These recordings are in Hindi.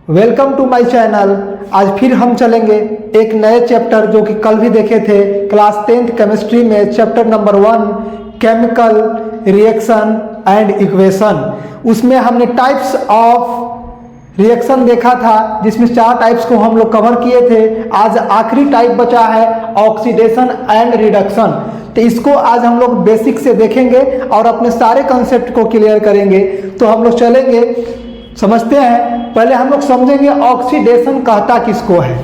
Welcome to my channel. आज फिर हम चलेंगे एक नए चैप्टर जो कि कल भी देखे थे क्लास 10th केमिस्ट्री में chapter number 1 chemical reaction and equation. उसमें हमने टाइप्स ऑफ रिएक्शन देखा था जिसमें 4 टाइप्स को हम लोग कवर किए थे। आज आखिरी टाइप बचा है ऑक्सीडेशन एंड रिडक्शन। तो इसको आज हम लोग बेसिक से देखेंगे और अपने सारे कंसेप्ट को क्लियर करेंगे। तो हम लोग चलेंगे, समझते हैं। पहले हम लोग समझेंगे ऑक्सीडेशन कहता किसको है,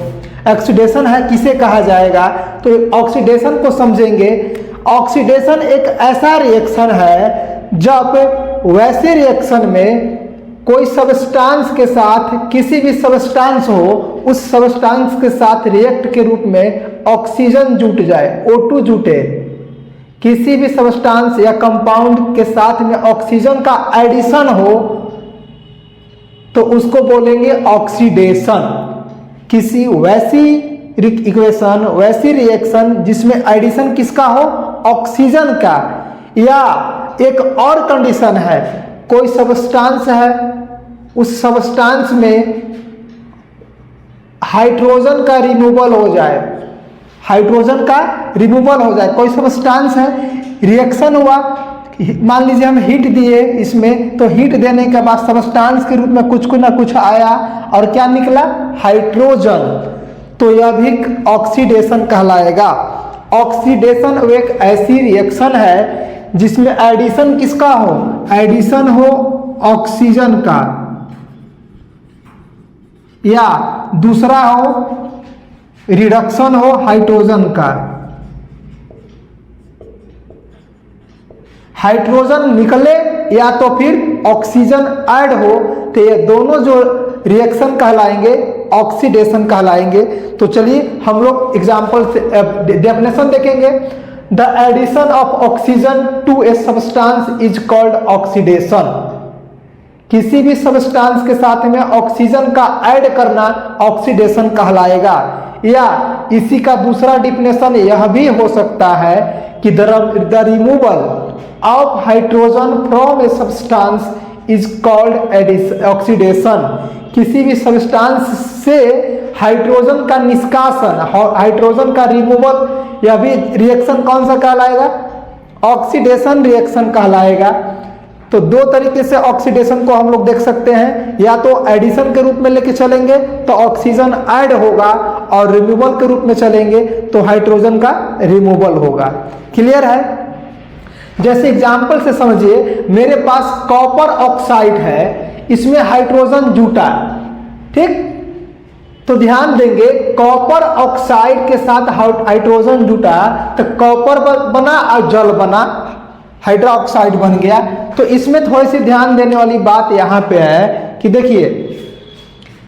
ऑक्सीडेशन है किसे कहा जाएगा। तो ऑक्सीडेशन को समझेंगे। ऑक्सीडेशन एक ऐसा रिएक्शन है जब वैसे रिएक्शन में कोई सबस्टांस के साथ किसी भी सबस्टांस हो, उस सबस्टांस के साथ रिएक्ट के रूप में ऑक्सीजन जुट जाए, O2 जुटे। किसी भी सबस्टांस या कंपाउंड के साथ में ऑक्सीजन का एडिशन हो तो उसको बोलेंगे ऑक्सीडेशन। किसी वैसी इक्वेशन, वैसी रिएक्शन जिसमें एडिशन किसका हो, ऑक्सीजन का। या एक और कंडीशन है, कोई सबस्टांस है, उस सबस्टांस में हाइड्रोजन का रिमूवल हो जाए, हाइड्रोजन का रिमूवल हो जाए। कोई सबस्टांस है, रिएक्शन हुआ, मान लीजिए हम हीट दिए इसमें, तो हीट देने के बाद सबस्टांस के रूप में कुछ ना कुछ आया और क्या निकला, हाइड्रोजन। तो यह भी ऑक्सीडेशन कहलाएगा। ऑक्सीडेशन एक ऐसी रिएक्शन है जिसमें एडिशन किसका हो, एडिशन हो ऑक्सीजन का, या दूसरा हो रिडक्शन हो हाइड्रोजन का। हाइड्रोजन निकले या तो फिर ऑक्सीजन ऐड हो, तो ये दोनों जो रिएक्शन कहलाएंगे ऑक्सीडेशन कहलाएंगे। तो चलिए हम लोग एग्जांपल से डेफिनेशन देखेंगे। The addition of oxygen to a substance is called oxidation. किसी भी सब्सटेंस के साथ में ऑक्सीजन का ऐड करना ऑक्सीडेशन कहलाएगा। या इसी का दूसरा डेफिनेशन यह भी हो सकता है कि the removal of hydrogen from a substance is called oxidation। किसी भी सब्सटेंस से हाइड्रोजन का निष्कासन, हाइड्रोजन का रिमूवल, यह भी रिएक्शन कौन सा कहलाएगा, ऑक्सीडेशन रिएक्शन कहलाएगा। तो दो तरीके से ऑक्सीडेशन को हम लोग देख सकते हैं, या तो एडिशन के रूप में लेके चलेंगे तो ऑक्सीजन ऐड होगा, और रिमूवल के रूप में चलेंगे तो हाइड्रोजन का रिमूवल होगा। क्लियर है। जैसे एग्जाम्पल से समझिए, मेरे पास कॉपर ऑक्साइड है, इसमें हाइड्रोजन जुटा, ठीक। तो ध्यान देंगे, कॉपर ऑक्साइड के साथ हाइड्रोजन जुटा तो कॉपर बना और जल बना, हाइड्रोक्साइड बन गया। तो इसमें थोड़ी सी ध्यान देने वाली बात यहाँ पे है कि देखिए,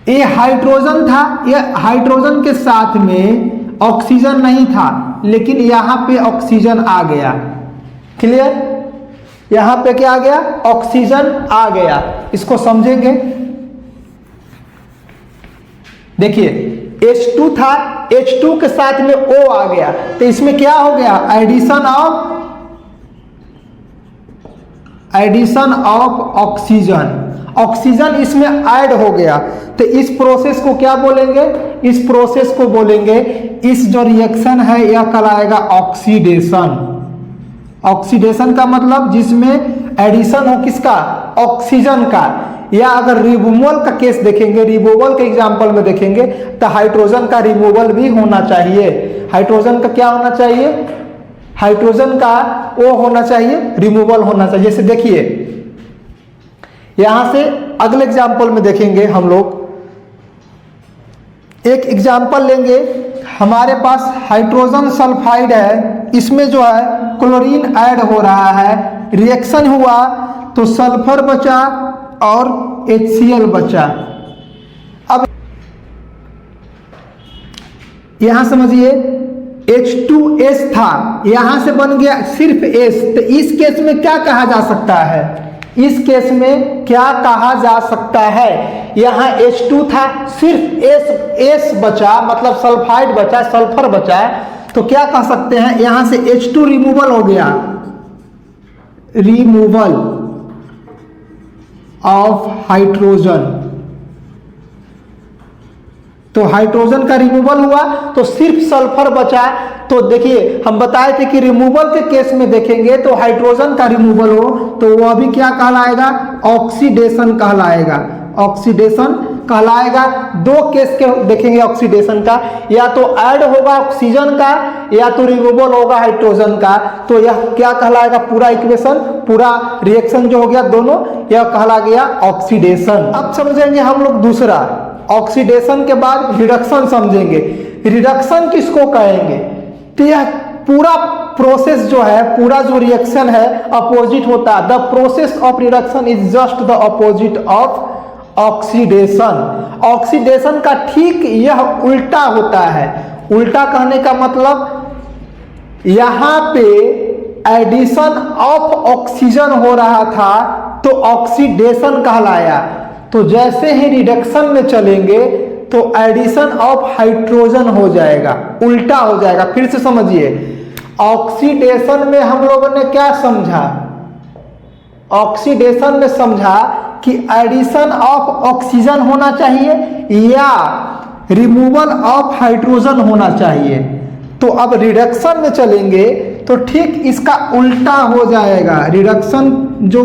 ये हाइड्रोजन था, ये हाइड्रोजन के साथ में ऑक्सीजन नहीं था, लेकिन यहाँ पे ऑक्सीजन आ गया। क्लियर। यहां पे क्या आ गया, ऑक्सीजन आ गया। इसको समझेंगे। देखिए H2 था, H2 के साथ में O आ गया, तो इसमें क्या हो गया, एडिशन ऑफ ऑक्सीजन। ऑक्सीजन इसमें ऐड हो गया। तो इस प्रोसेस को क्या बोलेंगे, इस प्रोसेस को बोलेंगे, इस जो रिएक्शन है यह कहलाएगा ऑक्सीडेशन। ऑक्सीडेशन का मतलब जिसमें एडिशन हो किसका, ऑक्सीजन का। या अगर रिमूवल का केस देखेंगे, रिमूवल के एग्जांपल में देखेंगे, तो हाइड्रोजन का रिमूवल भी होना चाहिए। हाइड्रोजन का क्या होना चाहिए, हाइड्रोजन का वो होना चाहिए, रिमूवल होना चाहिए। जैसे देखिए यहां से अगले एग्जांपल में देखेंगे, हम लोग एक एग्जांपल लेंगे। हमारे पास हाइड्रोजन सल्फाइड है, इसमें जो है क्लोरीन ऐड हो रहा है, रिएक्शन हुआ तो सल्फर बचा और HCl बचा। अब यहां समझिए H2S था, यहां से बन गया सिर्फ S। तो इस केस में क्या कहा जा सकता है, इस केस में क्या कहा जा सकता है, यहां H2 था, सिर्फ S बचा, मतलब सल्फाइड बचा, सल्फर बचा, तो क्या कह सकते हैं, यहां से H2 रिमूवल हो गया, रिमूवल ऑफ हाइड्रोजन। तो हाइड्रोजन का रिमूवल हुआ तो सिर्फ सल्फर बचा। तो देखिए हम बताए थे कि रिमूवल के केस में देखेंगे तो हाइड्रोजन का रिमूवल हो तो वो अभी क्या कहलाएगा, ऑक्सीडेशन कहलाएगा, ऑक्सीडेशन कहलाएगा। दो केस के देखेंगे ऑक्सीडेशन का, या तो ऐड होगा ऑक्सीजन का या तो रिमूवल होगा हाइड्रोजन का। तो यह क्या कहलाएगा, पूरा इक्वेशन, पूरा रिएक्शन जो हो गया दोनों, यह कहला गया ऑक्सीडेशन। अब समझेंगे हम लोग दूसरा, ऑक्सीडेशन के बाद रिडक्शन समझेंगे। रिडक्शन किसको कहेंगे, तो यह पूरा प्रोसेस जो है, पूरा जो रिएक्शन है अपोजिट होता है। The process of reduction is just the opposite of oxidation. Oxidation का ठीक यह उल्टा होता है। उल्टा कहने का मतलब यहां पे एडिशन ऑफ ऑक्सीजन हो रहा था तो ऑक्सीडेशन कहलाया। तो जैसे ही रिडक्शन में चलेंगे तो एडिशन ऑफ हाइड्रोजन हो जाएगा, उल्टा हो जाएगा। फिर से समझिए, ऑक्सीडेशन में हम लोगों ने क्या समझा, ऑक्सीडेशन में समझा कि एडिशन ऑफ ऑक्सीजन होना चाहिए या रिमूवल ऑफ हाइड्रोजन होना चाहिए। तो अब रिडक्शन में चलेंगे तो ठीक इसका उल्टा हो जाएगा। रिडक्शन जो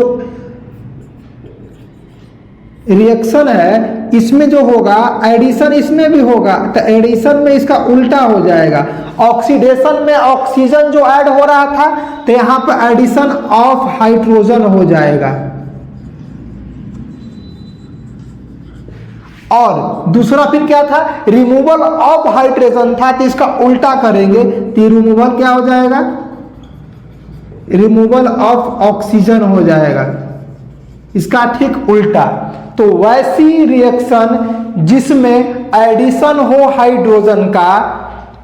रिएक्शन है इसमें जो होगा एडिशन इसमें भी होगा, तो एडिशन में इसका उल्टा हो जाएगा। ऑक्सीडेशन में ऑक्सीजन जो ऐड हो रहा था तो यहां पर एडिशन ऑफ हाइड्रोजन हो जाएगा। और दूसरा फिर क्या था, रिमूवल ऑफ हाइड्रोजन था तो इसका उल्टा करेंगे तो रिमूवल क्या हो जाएगा, रिमूवल ऑफ ऑक्सीजन हो जाएगा, इसका ठीक उल्टा। तो वैसी रिएक्शन जिसमें एडिशन हो हाइड्रोजन का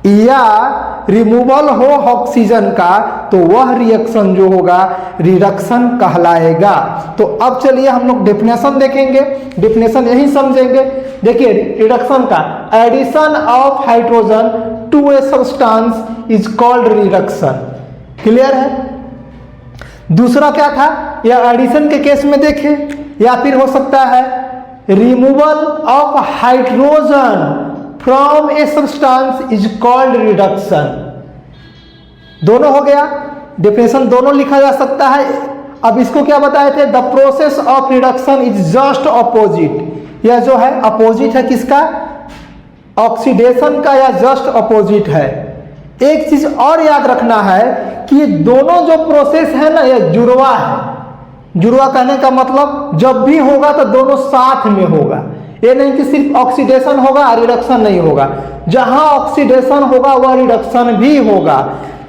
या रिमूवल हो ऑक्सीजन का तो वह रिएक्शन जो होगा रिडक्शन कहलाएगा। तो अब चलिए हम लोग डेफिनेशन देखेंगे, डेफिनेशन यही समझेंगे। देखिए रिडक्शन का, addition of hydrogen to a substance is called reduction. Clear है। दूसरा क्या था, या एडिशन के केस में देखें, या फिर हो सकता है removal of hydrogen from A substance is called reduction. दोनों हो गया, डेफिनेशन दोनों लिखा जा सकता है। अब इसको क्या बताए थे, the process of reduction is just opposite. यह जो है अपोजिट है किसका, ऑक्सीडेशन का, या जस्ट अपोजिट है। एक चीज और याद रखना है कि ये दोनों जो प्रोसेस है ना यह जुड़वा है। जुड़वा कहने का मतलब जब भी होगा तो दोनों साथ में होगा, ये नहीं कि सिर्फ ऑक्सीडेशन होगा रिडक्शन नहीं होगा। जहां ऑक्सीडेशन होगा वह रिडक्शन भी होगा।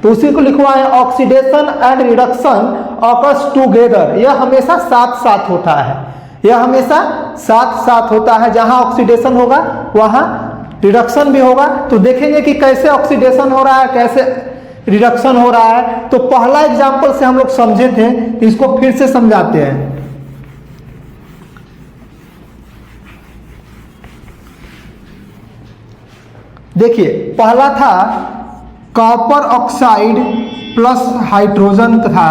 तो उसी को लिखवाएं, oxidation and reduction occurs together. यह हमेशा साथ साथ होता है, यह हमेशा साथ साथ होता है। जहां ऑक्सीडेशन होगा वहां रिडक्शन भी होगा। तो देखेंगे कि कैसे ऑक्सीडेशन हो रहा है, कैसे रिडक्शन हो रहा है। तो पहला एग्जांपल से हम लोग समझे थे, इसको फिर से समझाते हैं। देखिए पहला था कॉपर ऑक्साइड प्लस हाइड्रोजन था,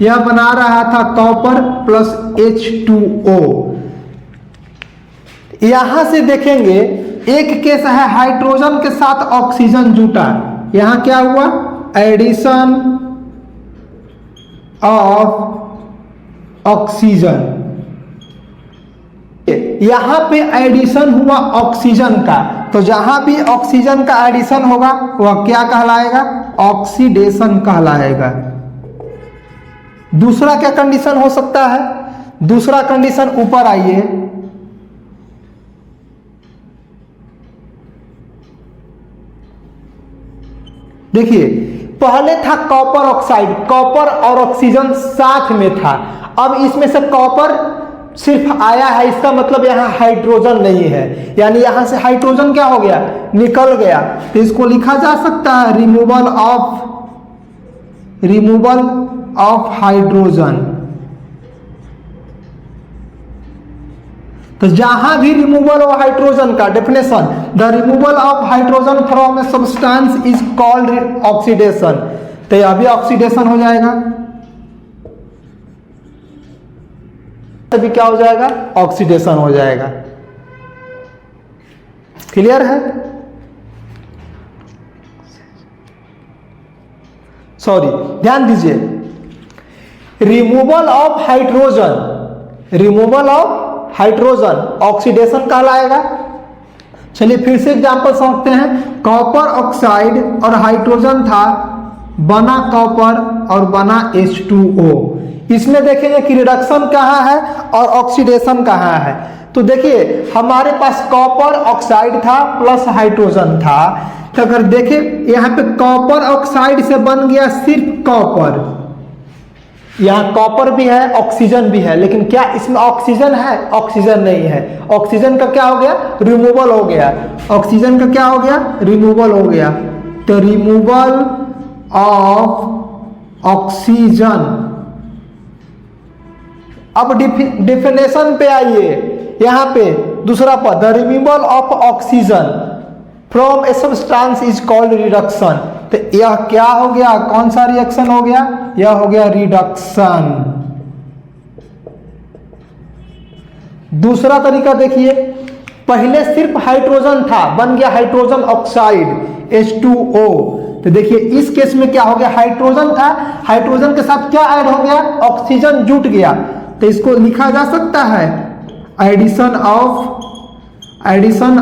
यह बना रहा था कॉपर प्लस H2O। यहां से देखेंगे एक केस है हाइड्रोजन के साथ ऑक्सीजन जुटा, यहां क्या हुआ, एडिशन ऑफ ऑक्सीजन। यहां पे एडिशन हुआ ऑक्सीजन का, तो जहां भी ऑक्सीजन का एडिशन होगा वह क्या कहलाएगा, ऑक्सीडेशन कहलाएगा। दूसरा क्या कंडीशन हो सकता है, दूसरा कंडीशन ऊपर आइए, देखिए पहले था कॉपर ऑक्साइड, कॉपर और ऑक्सीजन साथ में था। अब इसमें से कॉपर सिर्फ आया है, इसका मतलब यहां हाइड्रोजन नहीं है, यानी यहां से हाइड्रोजन क्या हो गया, निकल गया। तो इसको लिखा जा सकता है रिमूवल ऑफ हाइड्रोजन। तो जहां भी रिमूवल ऑफ हाइड्रोजन का definition, the removal of hydrogen from A substance is called oxidation. तो यह भी ऑक्सीडेशन हो जाएगा, तभी क्या हो जाएगा, ऑक्सीडेशन हो जाएगा। क्लियर है? सॉरी, ध्यान दीजिए, रिमूवल ऑफ हाइड्रोजन ऑक्सीडेशन कहलाएगा। चलिए फिर से एग्जांपल समझते हैं। कॉपर ऑक्साइड और हाइड्रोजन था, बना कॉपर और बना H2O। इसमें देखेंगे कि रिडक्शन कहाँ है और ऑक्सीडेशन कहाँ है। तो देखिए हमारे पास कॉपर ऑक्साइड था प्लस हाइड्रोजन था, तो अगर देखें यहाँ पे कॉपर ऑक्साइड से बन गया सिर्फ कॉपर, यहाँ कॉपर भी है ऑक्सीजन भी है, लेकिन क्या इसमें ऑक्सीजन है? ऑक्सीजन नहीं है। ऑक्सीजन का क्या हो गया? रिमूवल हो गया। ऑक्सीजन का क्या हो गया? रिमूवल हो गया। तो रिमूवल ऑफ ऑक्सीजन। अब डिफिनेशन पे आइए, यहां पे दूसरा पद, the removal of oxygen from A substance is called reduction. तो यह क्या हो गया? कौन सा रिएक्शन हो गया? यह हो गया रिडक्शन। दूसरा तरीका देखिए, पहले सिर्फ हाइड्रोजन था, बन गया हाइड्रोजन ऑक्साइड H2O। तो देखिए इस केस में क्या हो गया? हाइड्रोजन था, हाइड्रोजन के साथ क्या ऐड हो गया? ऑक्सीजन जुट गया। तो इसको लिखा जा सकता है एडिशन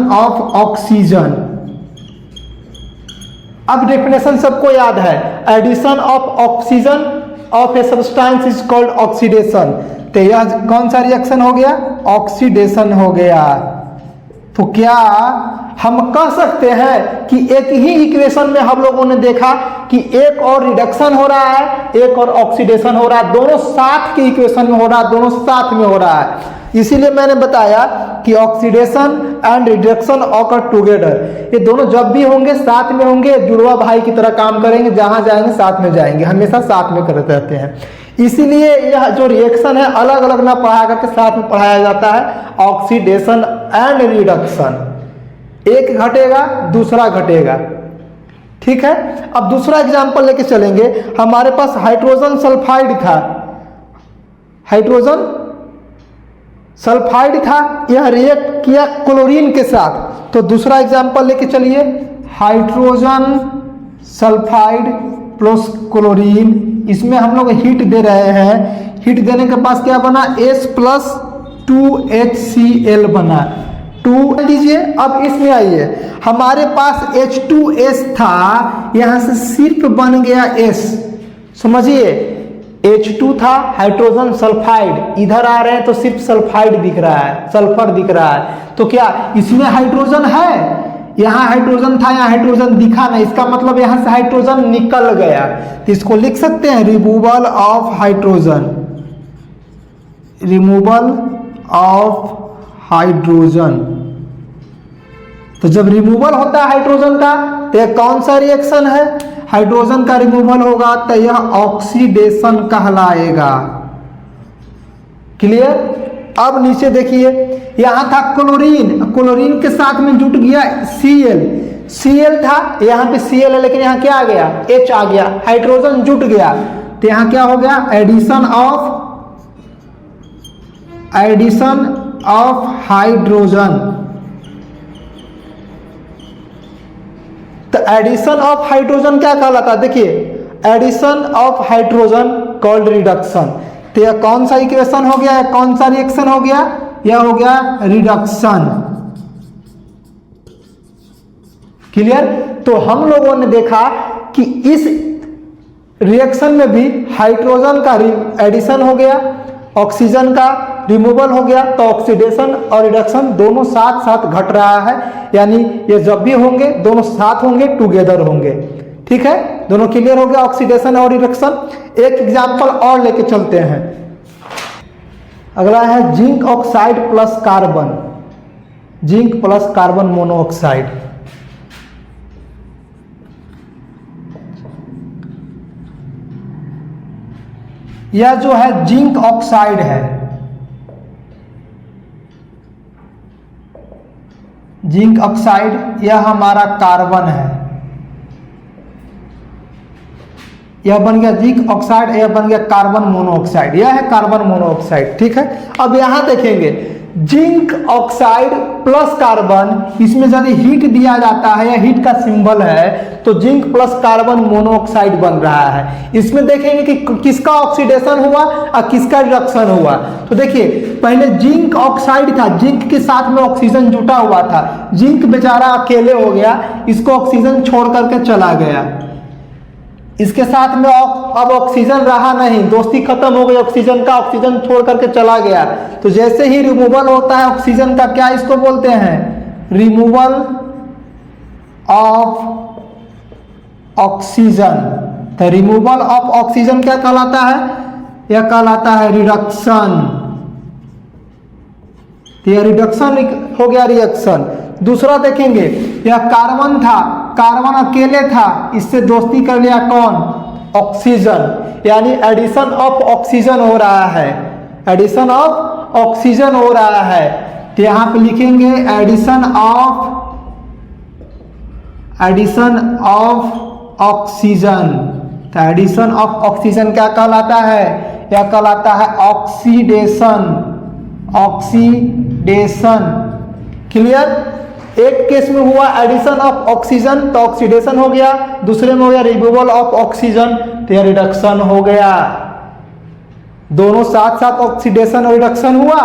ऑफ ऑक्सीजन। अब डेफिनेशन सबको याद है, addition of oxygen of a substance is called oxidation. तो यह कौन सा रिएक्शन हो गया? ऑक्सीडेशन हो गया। तो क्या हम कह सकते हैं कि एक ही इक्वेशन में हम लोगों ने देखा कि एक और रिडक्शन हो रहा है, एक और ऑक्सीडेशन हो रहा है, दोनों साथ के इक्वेशन में हो रहा है, दोनों साथ में हो रहा है। इसीलिए मैंने बताया कि oxidation and reduction occur together, ये दोनों जब भी होंगे साथ में होंगे, जुड़वा भाई की तरह काम करेंगे, जहां जाएंगे साथ में जाएंगे, हमेशा साथ में करते रहते हैं। इसीलिए यह जो रिएक्शन है अलग अलग ना पढ़ा करके साथ में पढ़ाया जाता है, ऑक्सीडेशन एंड रिडक्शन। एक घटेगा दूसरा घटेगा, ठीक है। अब दूसरा एग्जांपल लेके चलेंगे। हमारे पास हाइड्रोजन सल्फाइड था, हाइड्रोजन सल्फाइड था, यह रिएक्ट किया क्लोरीन के साथ। तो दूसरा एग्जांपल लेके चलिए, हाइड्रोजन सल्फाइड प्लस क्लोरीन, इसमें हम लोग हीट दे रहे हैं। हीट देने के पास क्या बना? H प्लस 2HCl बना। 2 लीजिए। अब इसमें आइए, हमारे पास H2S था, यहां से सिर्फ बन गया S। समझिए, H2 था, हाइड्रोजन सल्फाइड, इधर आ रहे हैं तो सिर्फ सल्फाइड दिख रहा है, सल्फर दिख रहा है। तो क्या इसमें हाइड्रोजन है? यहां हाइड्रोजन था, यहां हाइड्रोजन दिखा नहीं, इसका मतलब यहां से हाइड्रोजन निकल गया। तो इसको लिख सकते हैं removal of hydrogen, removal of hydrogen. तो जब रिमूवल होता है हाइड्रोजन का, तो यह कौन सा रिएक्शन है? हाइड्रोजन का रिमूवल होगा तो यह ऑक्सीडेशन कहलाएगा। क्लियर? अब नीचे देखिए, यहां था क्लोरीन, क्लोरीन के साथ में जुट गया Cl था, यहां पे Cl है, लेकिन यहां क्या आ गया? H आ गया, हाइड्रोजन जुट गया। तो यहां क्या हो गया? Addition of hydrogen. तो एडिशन ऑफ हाइड्रोजन क्या कहलाता है? देखिए, addition of hydrogen called reduction. तो यह कौन सा इक्वेशन हो गया? कौन सा रिएक्शन हो गया? यह हो गया रिडक्शन। क्लियर? तो हम लोगों ने देखा कि इस रिएक्शन में भी हाइड्रोजन का एडिशन हो गया, ऑक्सीजन का रिमूवल हो गया, तो ऑक्सीडेशन और रिडक्शन दोनों साथ साथ घट रहा है। यानी ये जब भी होंगे दोनों साथ होंगे, टुगेदर होंगे। ठीक है, दोनों क्लियर हो गया, ऑक्सीडेशन और रिडक्शन। एक एग्जांपल और लेके चलते हैं। अगला है zinc oxide plus carbon, zinc plus carbon monoxide. यह जो है जिंक ऑक्साइड है, जिंक ऑक्साइड, यह हमारा कार्बन है, यह बन गया जिंक ऑक्साइड, यह बन गया कार्बन मोनोऑक्साइड, यह है कार्बन मोनोऑक्साइड। ठीक है, अब यहां देखेंगे जिंक ऑक्साइड प्लस कार्बन, इसमें यदि हीट दिया जाता है या हीट का सिंबल है तो जिंक प्लस कार्बन मोनोऑक्साइड बन रहा है। इसमें देखेंगे कि किसका ऑक्सीडेशन हुआ और किसका रिडक्शन हुआ। तो देखिए पहले जिंक ऑक्साइड था, जिंक के साथ में ऑक्सीजन जुटा हुआ था, जिंक बेचारा अकेले हो गया, इसको ऑक्सीजन छोड़ करके चला गया, इसके साथ में अब ऑक्सीजन रहा नहीं, दोस्ती खत्म हो गई ऑक्सीजन का, ऑक्सीजन छोड़ करके चला गया। तो जैसे ही रिमूवल होता है ऑक्सीजन का, क्या इसको बोलते हैं, रिमूवल ऑफ ऑक्सीजन। तो रिमूवल ऑफ ऑक्सीजन क्या कहलाता है, यह कहलाता है रिडक्शन। तो यह रिडक्शन हो गया, रिएक्शन। दूसरा देखेंगे, यह कार्बन था, कार्बन अकेले था, इससे दोस्ती कर लिया कौन, ऑक्सीजन, यानी एडिशन ऑफ ऑक्सीजन हो रहा है, एडिशन ऑफ ऑक्सीजन हो रहा है। तो यहां पे लिखेंगे एडिशन ऑफ ऑक्सीजन। तो एडिशन ऑफ ऑक्सीजन क्या कहलाता है, यह कहलाता है ऑक्सीडेशन, ऑक्सीडेशन। क्लियर। एक केस में हुआ एडिशन ऑफ ऑक्सीजन तो ऑक्सीडेशन हो गया, दूसरे में हो गया रिमूवल ऑफ ऑक्सीजन तो यह रिडक्शन हो गया। दोनों साथ साथ ऑक्सीडेशन और रिडक्शन हुआ।